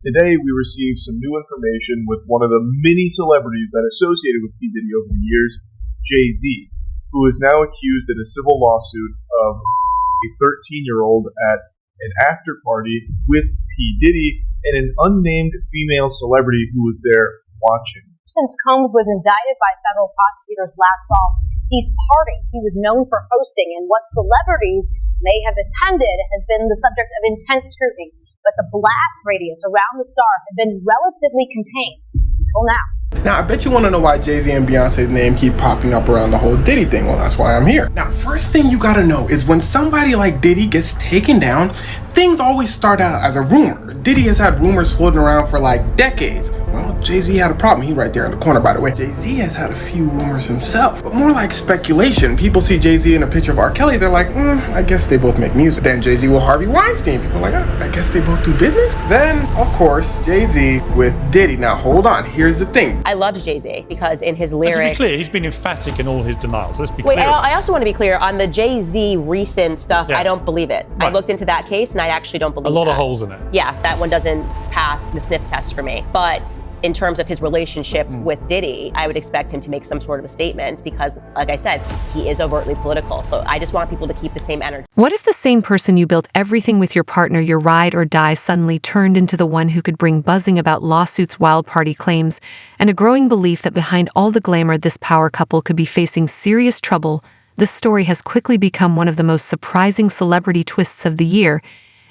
Today, we received some new information with one of the many celebrities that associated with P. Diddy over the years, Jay-Z, who is now accused in a civil lawsuit of a 13-year-old at an after party with P. Diddy and an unnamed female celebrity who was there watching. Since Combs was indicted by federal prosecutors last fall, these parties he was known for hosting and what celebrities may have attended has been the subject of intense scrutiny. But the blast radius around the star had been relatively contained until now. Now, I bet you want to know why Jay-Z and Beyonce's name keep popping up around the whole Diddy thing. Well, that's why I'm here. Now, first thing you gotta know is when somebody like Diddy gets taken down, things always start out as a rumor. Diddy has had rumors floating around for like decades. Well, Jay-Z had a problem. He's right there in the corner, by the way. Jay-Z has had a few rumors himself, but more like speculation. People see Jay-Z in a picture of R. Kelly, they're like, I guess they both make music. Then Jay-Z with Harvey Weinstein. People are like, I guess they both do business. Then, of course, Jay-Z with Diddy. Now, hold on. Here's the thing. I loved Jay-Z because in his lyrics... And to be clear, he's been emphatic in all his denials. Let's be clear. Wait, I also want to be clear on the Jay-Z recent stuff. Yeah. I don't believe it. Right. I looked into that case and I actually don't believe it. A lot of holes in it. Yeah, that one doesn't pass the sniff test for me. But in terms of his relationship with Diddy, I would expect him to make some sort of a statement because, like I said, he is overtly political. So I just want people to keep the same energy. What if the same person you built everything with your partner, your ride or die, suddenly turned into the one who could bring buzzing about lawsuits, wild party claims, and a growing belief that behind all the glamour, this power couple could be facing serious trouble? This story has quickly become one of the most surprising celebrity twists of the year,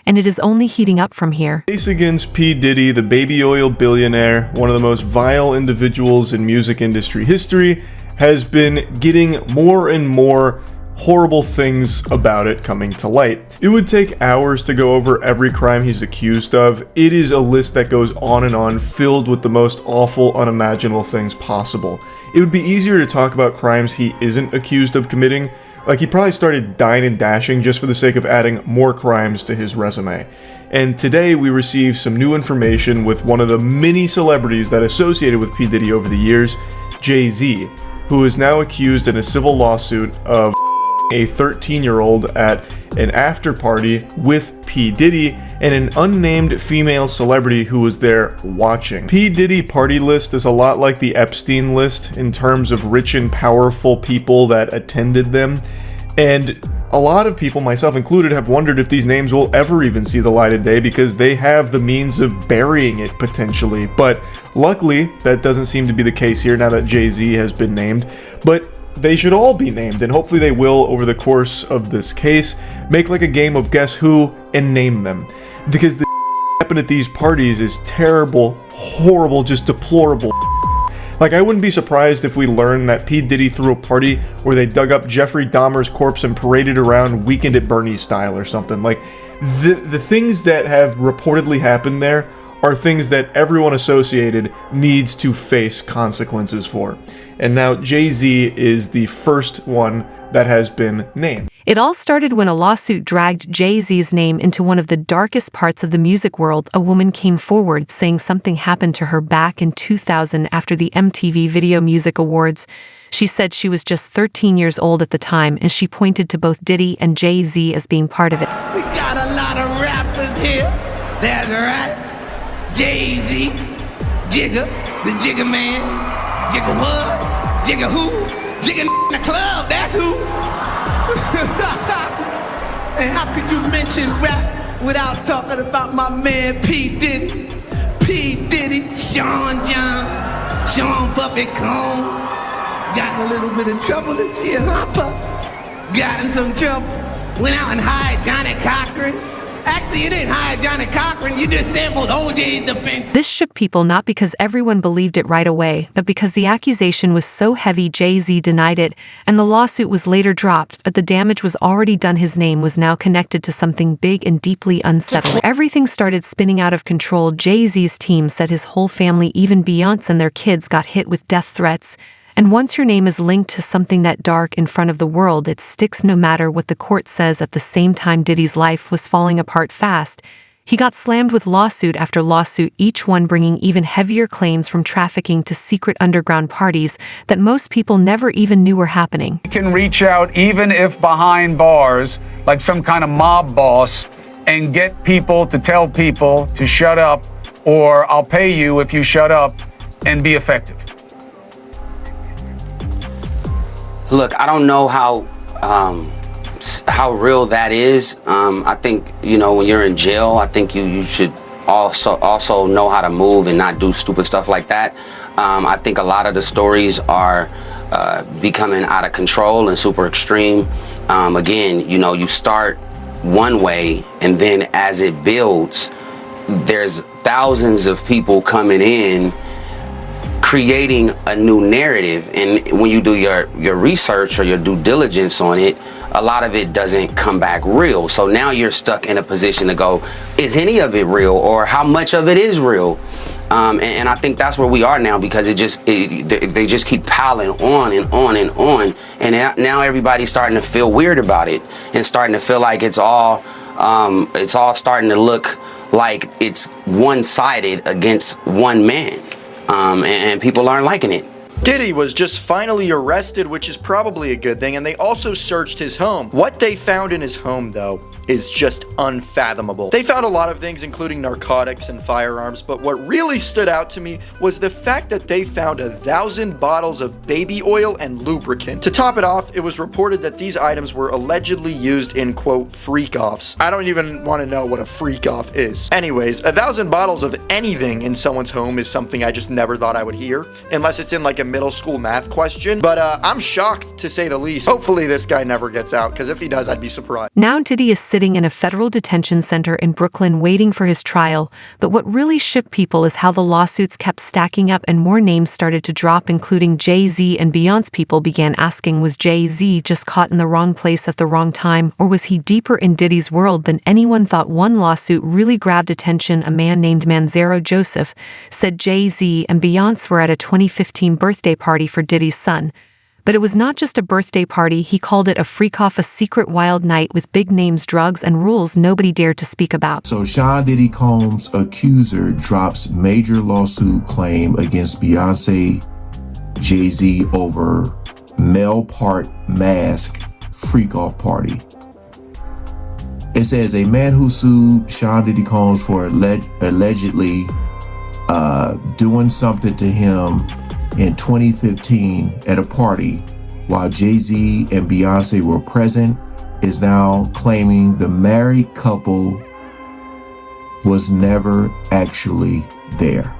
and it is only heating up from here. Case against P. Diddy, the baby oil billionaire, one of the most vile individuals in music industry history, has been getting more and more horrible things about it coming to light. It would take hours to go over every crime he's accused of. It is a list that goes on, filled with the most awful, unimaginable things possible. It would be easier to talk about crimes he isn't accused of committing. Like, he probably started dying and dashing just for the sake of adding more crimes to his resume. And today we received some new information with one of the many celebrities that associated with P. Diddy over the years, Jay-Z, who is now accused in a civil lawsuit of a 13-year-old at an after party with P. Diddy and an unnamed female celebrity who was there watching. P. Diddy party list is a lot like the Epstein list in terms of rich and powerful people that attended them, and a lot of people, myself included, have wondered if these names will ever even see the light of day because they have the means of burying it potentially. But luckily, that doesn't seem to be the case here now that Jay-Z has been named. But they should all be named, and hopefully they will over the course of this case. Make like a game of guess who and name them. Because the happen at these parties is terrible, horrible, just deplorable. Like, I wouldn't be surprised if we learn that P. Diddy threw a party where they dug up Jeffrey Dahmer's corpse and paraded around Weekend at Bernie's style or something. Like, the things that have reportedly happened there are things that everyone associated needs to face consequences for. And now Jay-Z is the first one that has been named. It all started when a lawsuit dragged Jay-Z's name into one of the darkest parts of the music world. A woman came forward saying something happened to her back in 2000 after the MTV Video Music Awards. She said she was just 13 years old at the time, and she pointed to both Diddy and Jay-Z as being part of it. We got a lot of rappers here. That's right. Jay-Z, Jigga, the Jigga Man, Jigga what? Jigga who? Jigga in the club, that's who. And how could you mention rap without talking about my man P. Diddy? P. Diddy, Sean John, Sean Puppet Cone. Got in a little bit of trouble this year, huh, Pup? Got in some trouble. Went out and hired Johnny Cochran. Actually, you didn't hire Johnny Cochran, you just sampled OJ's defense. This shook people not because everyone believed it right away, but because the accusation was so heavy Jay-Z denied it, and the lawsuit was later dropped, but the damage was already done. His name was now connected to something big and deeply unsettling. Everything started spinning out of control. Jay-Z's team said his whole family, even Beyoncé and their kids, got hit with death threats. And once your name is linked to something that dark in front of the world, it sticks no matter what the court says. At the same time, Diddy's life was falling apart fast. He got slammed with lawsuit after lawsuit, each one bringing even heavier claims from trafficking to secret underground parties that most people never even knew were happening. You can reach out even if behind bars, like some kind of mob boss, and get people to tell people to shut up or I'll pay you if you shut up and be effective. Look, I don't know how real that is. I think, you know, when you're in jail, I think you should also know how to move and not do stupid stuff like that. I think a lot of the stories are becoming out of control and super extreme. Again, you know, you start one way, and then as it builds, there's thousands of people coming in, creating a new narrative. And when you do your research or your due diligence on it, a lot of it doesn't come back real. So now you're stuck in a position to go, is any of it real, or how much of it is real? And I think that's where we are now, because they just keep piling on and on and on, and now everybody's starting to feel weird about it and starting to feel like it's all starting to look like it's one-sided against one man, and people aren't liking it. Diddy was just finally arrested, which is probably a good thing, and they also searched his home. What they found in his home, though, is just unfathomable. They found a lot of things, including narcotics and firearms, but what really stood out to me was the fact that they found 1,000 bottles of baby oil and lubricant. To top it off, it was reported that these items were allegedly used in, quote, freak-offs. I don't even want to know what a freak-off is. Anyways, 1,000 bottles of anything in someone's home is something I just never thought I would hear, unless it's in like a middle school math question, but I'm shocked, to say the least. Hopefully this guy never gets out, because if he does, I'd be surprised. Now Diddy is sitting in a federal detention center in Brooklyn waiting for his trial, but what really shook people is how the lawsuits kept stacking up and more names started to drop, including Jay-Z and Beyoncé. People began asking, was Jay-Z just caught in the wrong place at the wrong time, or was he deeper in Diddy's world than anyone thought? One lawsuit really grabbed attention. A man named Manzaro Joseph said Jay-Z and Beyoncé were at a 2015 birthday party for Diddy's son. But it was not just a birthday party. He called it a freak-off, a secret wild night with big names, drugs, and rules nobody dared to speak about. So Sean Diddy Combs' accuser drops major lawsuit claim against Beyoncé, Jay-Z over male part mask freak-off party. It says a man who sued Sean Diddy Combs for allegedly doing something to him in 2015 at a party while Jay-Z and Beyoncé were present is now claiming the married couple was never actually there.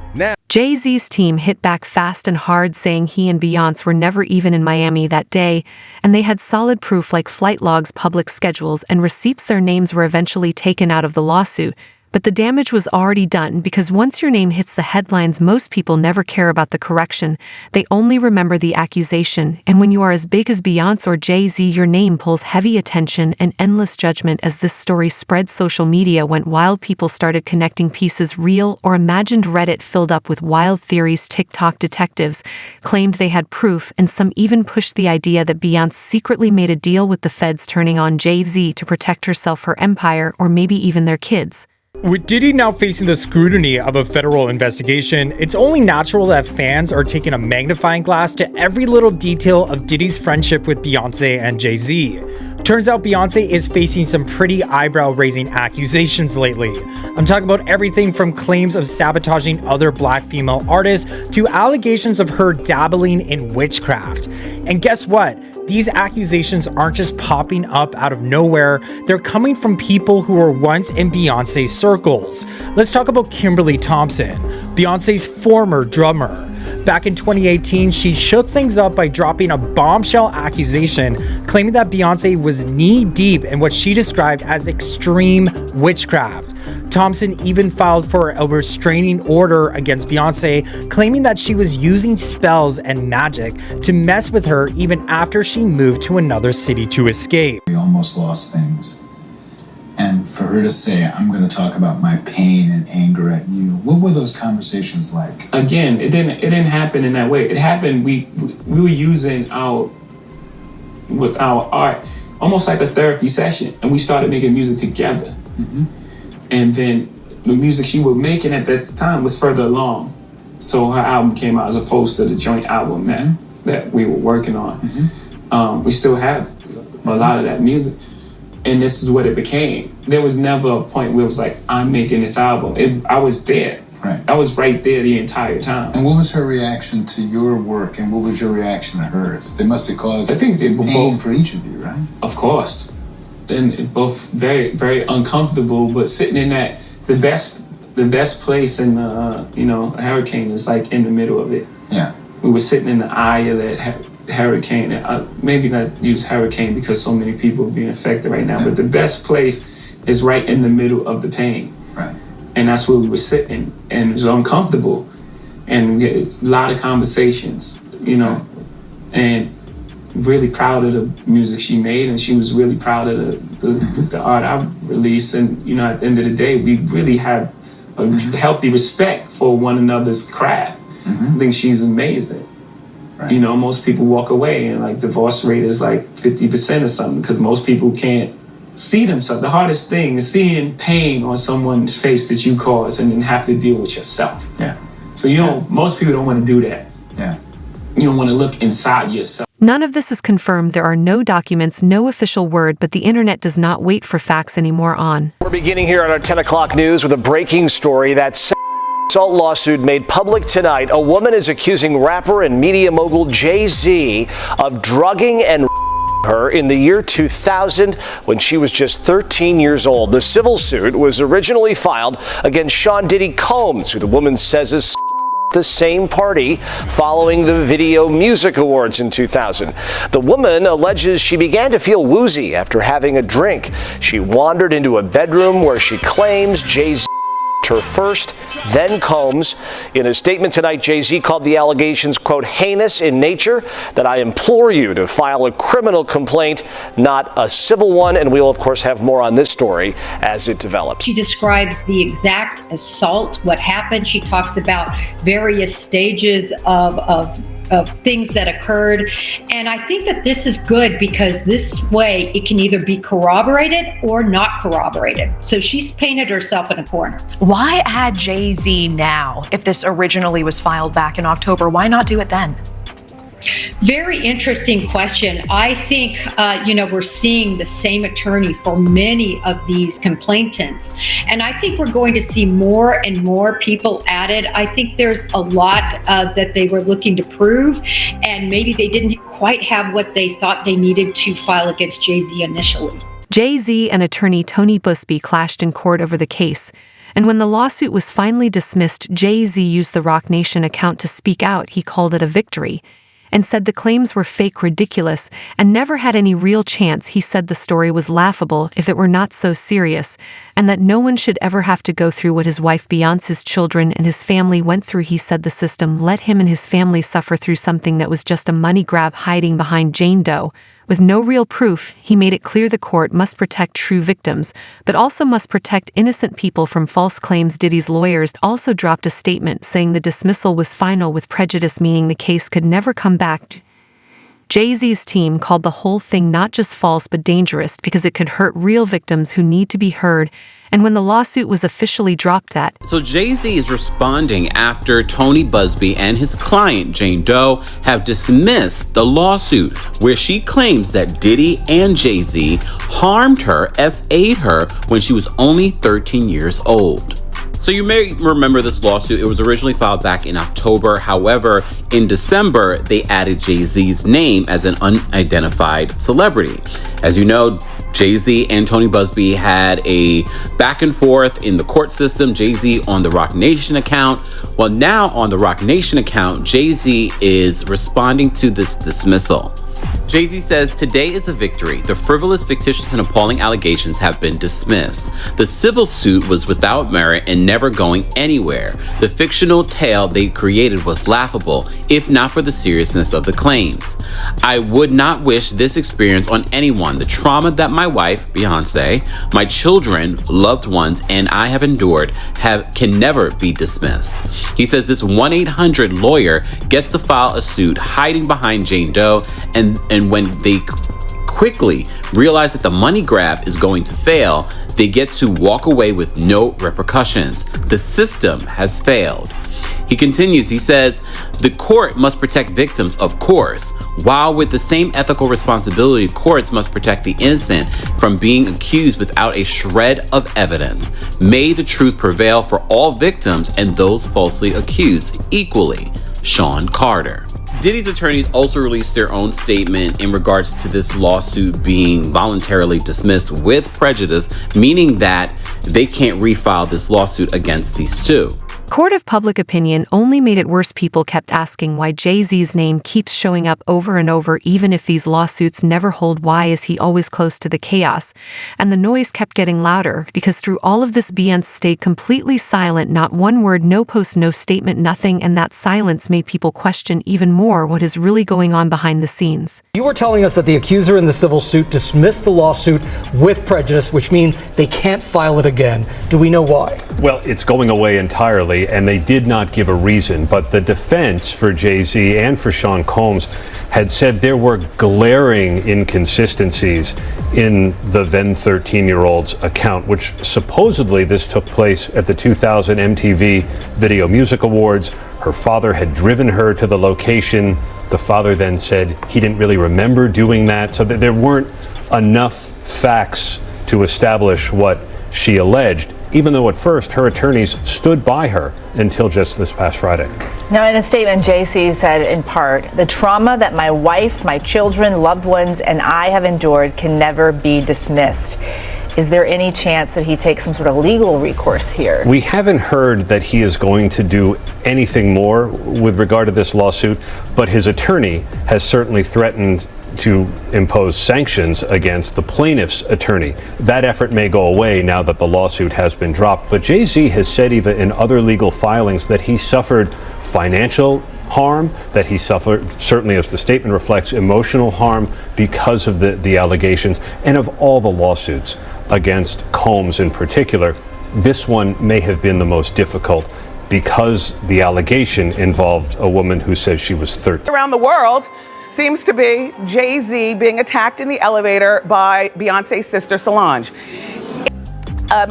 Jay-Z's team hit back fast and hard, saying he and Beyoncé were never even in Miami that day, and they had solid proof like flight logs, public schedules, and receipts. Their names were eventually taken out of the lawsuit. But the damage was already done, because once your name hits the headlines, most people never care about the correction. They only remember the accusation. And when you are as big as Beyoncé or Jay-Z, your name pulls heavy attention and endless judgment. As this story spread, social media went wild. People started connecting pieces, real or imagined. Reddit filled up with wild theories. TikTok detectives claimed they had proof, and some even pushed the idea that Beyoncé secretly made a deal with the feds, turning on Jay-Z to protect herself, her empire, or maybe even their kids. With Diddy now facing the scrutiny of a federal investigation, it's only natural that fans are taking a magnifying glass to every little detail of Diddy's friendship with Beyoncé and Jay-Z. Turns out Beyoncé is facing some pretty eyebrow-raising accusations lately. I'm talking about everything from claims of sabotaging other black female artists to allegations of her dabbling in witchcraft. And guess what? These accusations aren't just popping up out of nowhere. They're coming from people who were once in Beyoncé's circles. Let's talk about Kimberly Thompson, Beyoncé's former drummer. Back in 2018, she shook things up by dropping a bombshell accusation claiming that Beyoncé was knee-deep in what she described as extreme witchcraft. Thompson even filed for a restraining order against Beyoncé, claiming that she was using spells and magic to mess with her even after she moved to another city to escape. We almost lost things. And for her to say, I'm going to talk about my pain and anger at you, what were those conversations like? Again, it didn't happen in that way. It happened, we were using with our art, almost like a therapy session, and we started making music together. Mm-hmm. And then the music she was making at that time was further along. So her album came out as opposed to the joint album that we were working on. Mm-hmm. We still have a lot of that music. And this is what it became. There was never a point where it was like, I'm making this album. I was there. Right. I was right there the entire time. And what was her reaction to your work, and what was your reaction to hers? They must have caused I think they were pain both for each of you, right? Of course. And both very, very uncomfortable, but sitting in that, the best place in a hurricane is like in the middle of it. Yeah. We were sitting in the eye of that hurricane. Maybe not use hurricane because so many people are being affected right now, but the best place is right in the middle of the pain. Right. And that's where we were sitting, and it was uncomfortable. And we had a lot of conversations, and really proud of the music she made, and she was really proud of the art I released. And at the end of the day, we really have a healthy respect for one another's craft. I think she's amazing. Right. Most people walk away, and like divorce rate is like 50% or something, because most people can't see themselves. The hardest thing is seeing pain on someone's face that you caused, and then have to deal with yourself. Yeah. So most people don't want to do that. Yeah. You don't want to look inside yourself. None of this is confirmed. There are no documents, no official word, but the internet does not wait for facts anymore on. We're beginning here on our 10 o'clock news with a breaking story. That assault lawsuit made public tonight. A woman is accusing rapper and media mogul Jay-Z of drugging and her in the year 2000 when she was just 13 years old. The civil suit was originally filed against Sean Diddy Combs, who the woman says is the same party following the Video Music Awards in 2000. The woman alleges she began to feel woozy after having a drink. She wandered into a bedroom where she claims Jay-Z her first, then Combs. In a statement tonight, Jay-Z called the allegations, quote, heinous in nature, that I implore you to file a criminal complaint, not a civil one. And we'll, of course, have more on this story as it develops. She describes the exact assault, what happened. She talks about various stages of things that occurred. And I think that this is good because this way it can either be corroborated or not corroborated. So she's painted herself in a corner. Why add Jay-Z now if this originally was filed back in October? Why not do it then? Very interesting question. I think, we're seeing the same attorney for many of these complainants. And I think we're going to see more and more people added. I think there's a lot that they were looking to prove, and maybe they didn't quite have what they thought they needed to file against Jay-Z initially. Jay-Z and attorney Tony Busby clashed in court over the case. And when the lawsuit was finally dismissed, Jay-Z used the Roc Nation account to speak out. He called it a victory and said the claims were fake, ridiculous, and never had any real chance. He said the story was laughable if it were not so serious, and that no one should ever have to go through what his wife Beyoncé's children and his family went through. He said the system let him and his family suffer through something that was just a money grab hiding behind Jane Doe. With no real proof, he made it clear the court must protect true victims, but also must protect innocent people from false claims. Diddy's lawyers also dropped a statement saying the dismissal was final with prejudice, meaning the case could never come back. Jay-Z's team called the whole thing not just false but dangerous because it could hurt real victims who need to be heard. And when the lawsuit was officially dropped So Jay-Z is responding after Tony Busby and his client Jane Doe have dismissed the lawsuit where she claims that Diddy and Jay-Z harmed her, SA'd her when she was only 13 years old. So you may remember this lawsuit. It was originally filed back in October. However, in December, they added Jay-Z's name as an unidentified celebrity. As you know, Jay-Z and Tony Busby had a back and forth in the court system. Jay-Z on the Roc Nation account. Well, now on the Roc Nation account, Jay-Z is responding to this dismissal. Jay-Z says, today is a victory. The frivolous, fictitious, and appalling allegations have been dismissed. The civil suit was without merit and never going anywhere. The fictional tale they created was laughable, if not for the seriousness of the claims. I would not wish this experience on anyone. The trauma that my wife, Beyoncé, my children, loved ones, and I have endured can never be dismissed. He says this 1-800 lawyer gets to file a suit hiding behind Jane Doe, and when they quickly realize that the money grab is going to fail, they get to walk away with no repercussions. The system has failed. He continues, he says, the court must protect victims, of course, while with the same ethical responsibility, courts must protect the innocent from being accused without a shred of evidence. May the truth prevail for all victims and those falsely accused equally. Sean Carter. Diddy's attorneys also released their own statement in regards to this lawsuit being voluntarily dismissed with prejudice, meaning that they can't refile this lawsuit against these two. Court of public opinion only made it worse. People kept asking why Jay-Z's name keeps showing up over and over even if these lawsuits never hold. Why is he always close to the chaos? And the noise kept getting louder because through all of this, Beyoncé stayed completely silent, not one word, no post, no statement, nothing, and that silence made people question even more what is really going on behind the scenes. You were telling us that the accuser in the civil suit dismissed the lawsuit with prejudice, which means they can't file it again. Do we know why? Well, it's going away entirely, and they did not give a reason, but the defense for Jay-Z and for Sean Combs had said there were glaring inconsistencies in the then 13-year-old's account, which supposedly this took place at the 2000 MTV Video Music Awards. Her father had driven her to the location. The father then said he didn't really remember doing that, so that there weren't enough facts to establish what she alleged, even though at first her attorneys stood by her until just this past Friday. Now, in a statement, JC said in part, the trauma that my wife, my children, loved ones, and I have endured can never be dismissed. Is there any chance that he takes some sort of legal recourse here? We haven't heard that he is going to do anything more with regard to this lawsuit, but his attorney has certainly threatened to impose sanctions against the plaintiff's attorney. That effort may go away now that the lawsuit has been dropped, but Jay-Z has said even in other legal filings that he suffered financial harm, that he suffered, certainly as the statement reflects, emotional harm because of the allegations, and of all the lawsuits against Combs in particular, this one may have been the most difficult because the allegation involved a woman who says she was 13. Around the world seems to be Jay-Z being attacked in the elevator by Beyonce's sister Solange.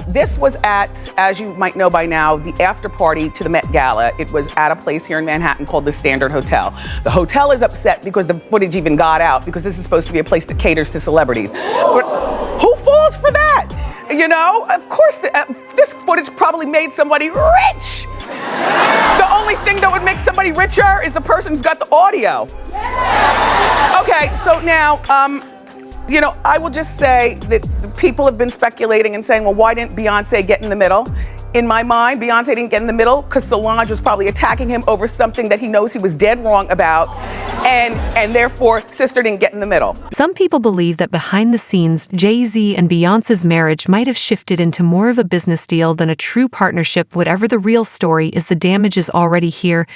This was at, as you might know by now, the after party to the Met Gala. It was at a place here in Manhattan called the Standard Hotel. The hotel is upset because the footage even got out, because this is supposed to be a place that caters to celebrities. But who falls for that? You know, of course, this footage probably made somebody rich. The only thing that would make somebody richer is the person who's got the audio. Okay, so now, you know, I will just say that people have been speculating and saying, well, why didn't Beyonce get in the middle? In my mind, Beyonce didn't get in the middle because Solange was probably attacking him over something that he knows he was dead wrong about, and therefore, sister didn't get in the middle. Some people believe that behind the scenes, Jay-Z and Beyoncé's marriage might have shifted into more of a business deal than a true partnership. Whatever the real story is, the damage is already here.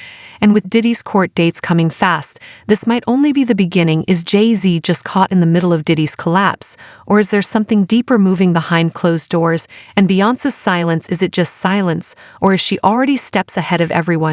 And with Diddy's court dates coming fast, this might only be the beginning. Is Jay-Z just caught in the middle of Diddy's collapse? Or is there something deeper moving behind closed doors? And Beyoncé's silence, is it just silence? Or is she already steps ahead of everyone?